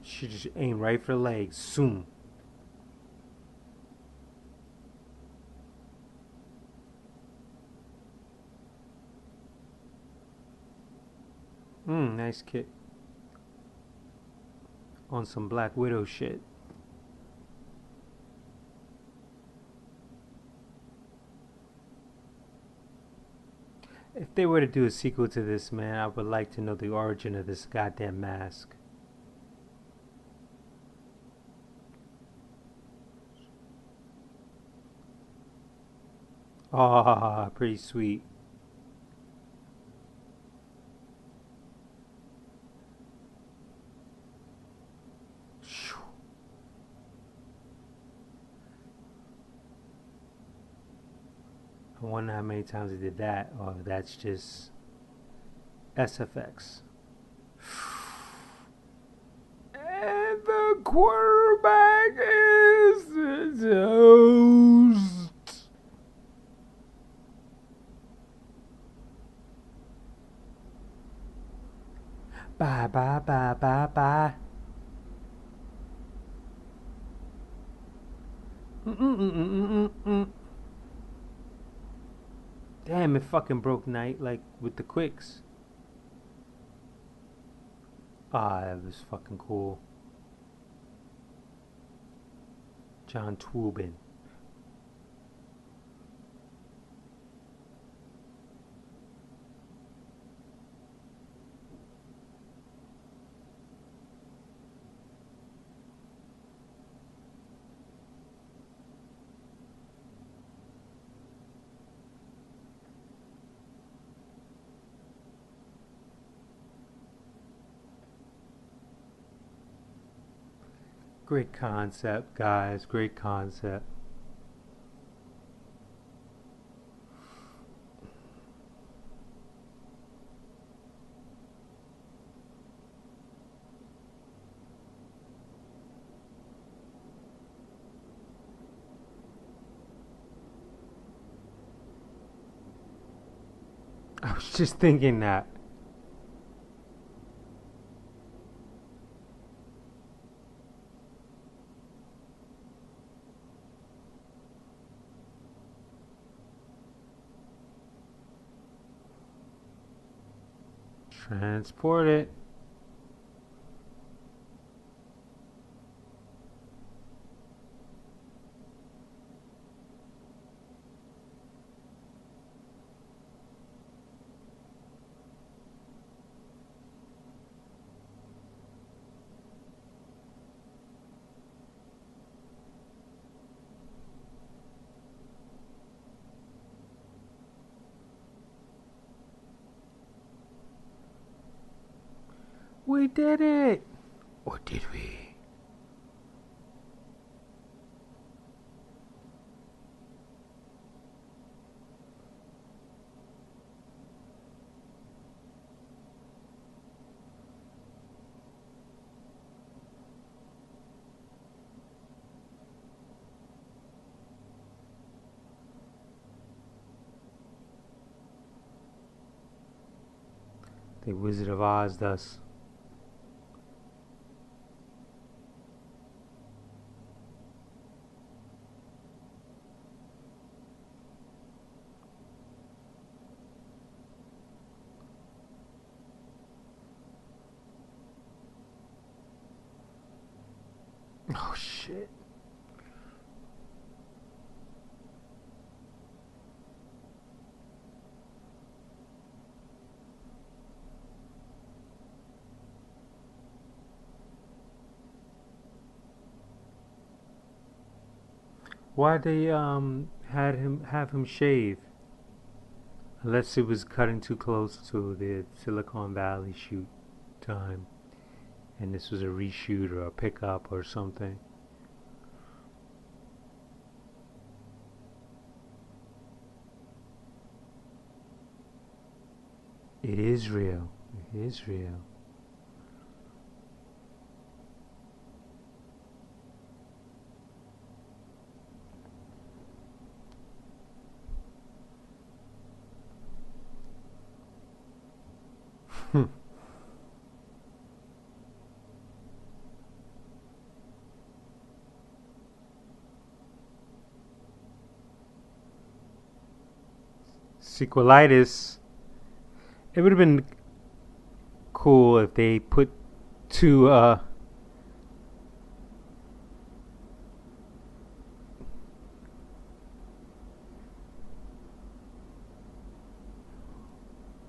A: She just aimed right for the legs. Soon. Nice kick on some Black Widow shit. If they were to do a sequel to this, man, I would like to know the origin of this goddamn mask. Ah, oh, pretty sweet. I wonder how many times they did that, or that's just SFX. And the quarterback is toast. Bye, bye, bye, bye, bye. Mm-mm-mm-mm-mm-mm. Damn, it fucking broke Night like with the quicks. Ah, that was fucking cool. John Twubin. Great concept, guys. Great concept. I was just thinking that. Transport it. We did it. Or did we? The Wizard of Oz does. Oh shit. Why they had him have him shave? Unless it was cutting too close to the Silicon Valley shoot time, and this was a reshoot or a pickup or something. It is real. It is real. Sequelitis. It would have been cool if they put two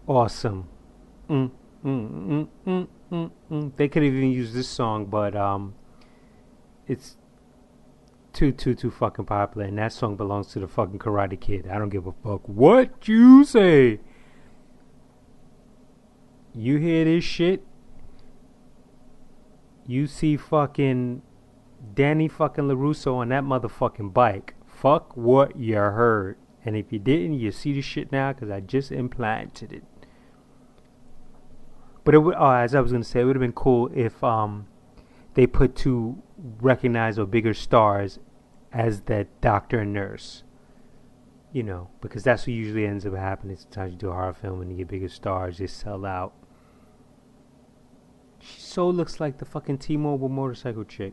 A: awesome. Mm, They could have even used this song, but it's too fucking popular, and that song belongs to the fucking Karate Kid. I don't give a fuck what you say. You hear this shit? You see fucking Danny fucking LaRusso on that motherfucking bike. Fuck what you heard. And if you didn't, you see the shit now because I just implanted it. But it would, as I was gonna say, it would have been cool if they put two recognized or bigger stars as that doctor and nurse. You know, because that's what usually ends up happening. Sometimes you do a horror film and you get bigger stars, they sell out. She so looks like the fucking T-Mobile motorcycle chick.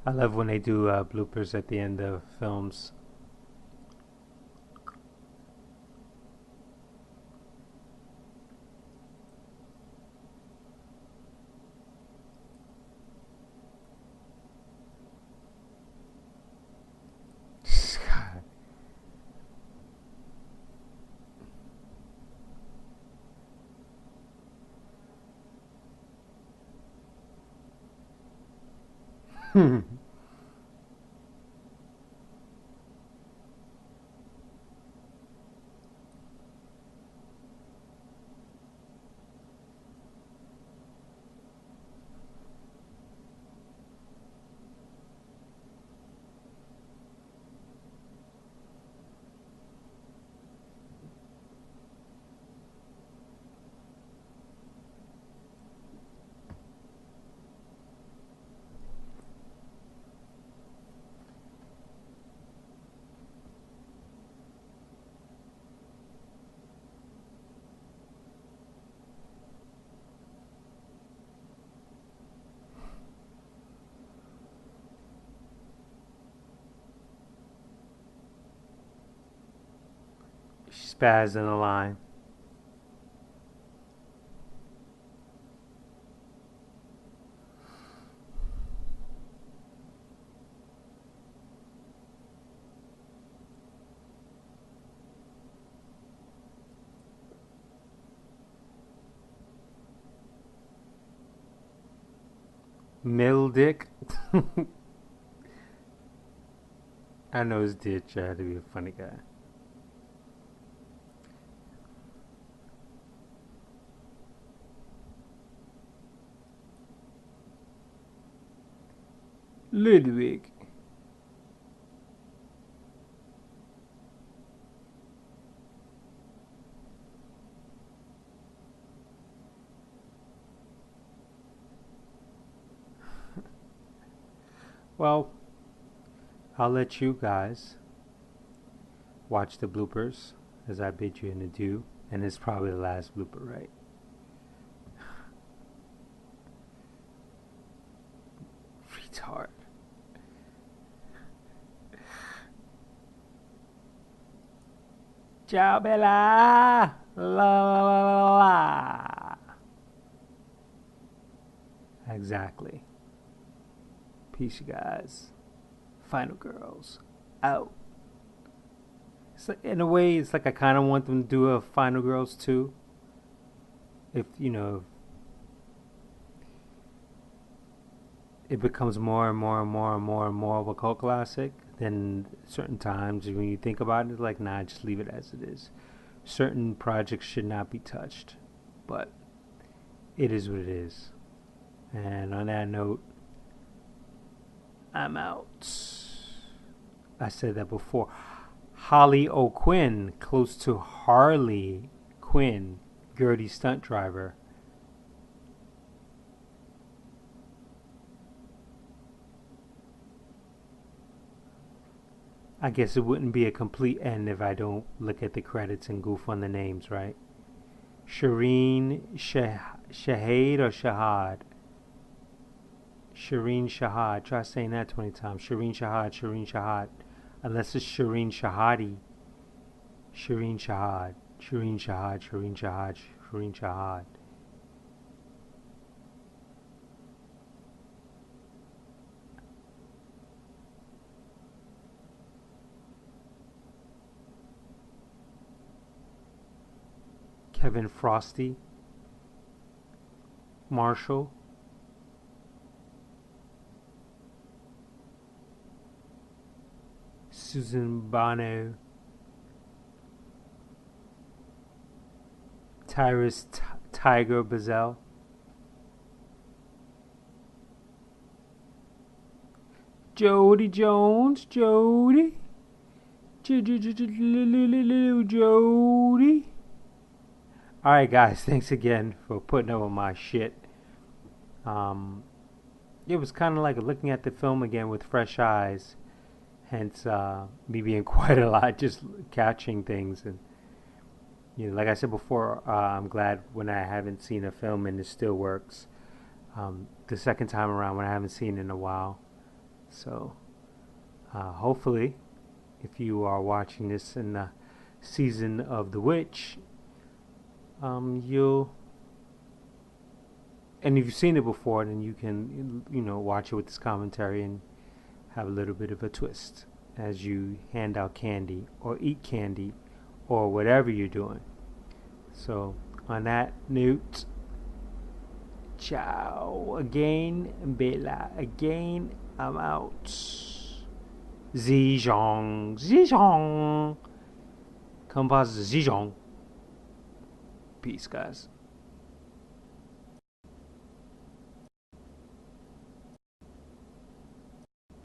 A: I love when they do bloopers at the end of films. Spaz in the line. Middle dick. I know his ditch had to be a funny guy. Ludwig. Well, I'll let you guys watch the bloopers as I bid you an adieu. And it's probably the last blooper, right? Retard. Ciao, Bella. La la la la la. Exactly. Peace, you guys. Final girls out. It's like, in a way, it's like I kind of want them to do a Final Girls too. If you know, it becomes more and more and more and more and more of a cult classic, then certain times when you think about it, like, nah, just leave it as it is. Certain projects should not be touched, but it is what it is. And on that note, I'm out. I said that before. Holly O'Quinn, close to Harley Quinn, Gertie stunt driver. I guess it wouldn't be a complete end if I don't look at the credits and goof on the names, right? Shireen Shahid or Shahad? Shireen Shahad. Try saying that 20 times. Shireen Shahad, Shireen Shahad. Unless it's Shireen Shahadi. Shireen Shahad. Shireen Shahad, Shireen Shahad, Shireen Shahad. Kevin Frosty. Marshall. Susan Bono. Tyrus Tiger Bazell. Jody Jones. Jody. Jody. Alright, guys, thanks again for putting up with my shit. It was kind of like looking at the film again with fresh eyes. Hence, me being quiet a lot, just catching things. And, like I said before, I'm glad when I haven't seen a film and it still works. The second time around when I haven't seen it in a while. So, hopefully, if you are watching this in the season of The Witch, you'll, and if you've seen it before, then you can, watch it with this commentary and have a little bit of a twist as you hand out candy or eat candy or whatever you're doing. So, on that note, ciao again, Bella again. I'm out. Zhejiang, Zhejiang. Come past Zhejiang. Peace, guys.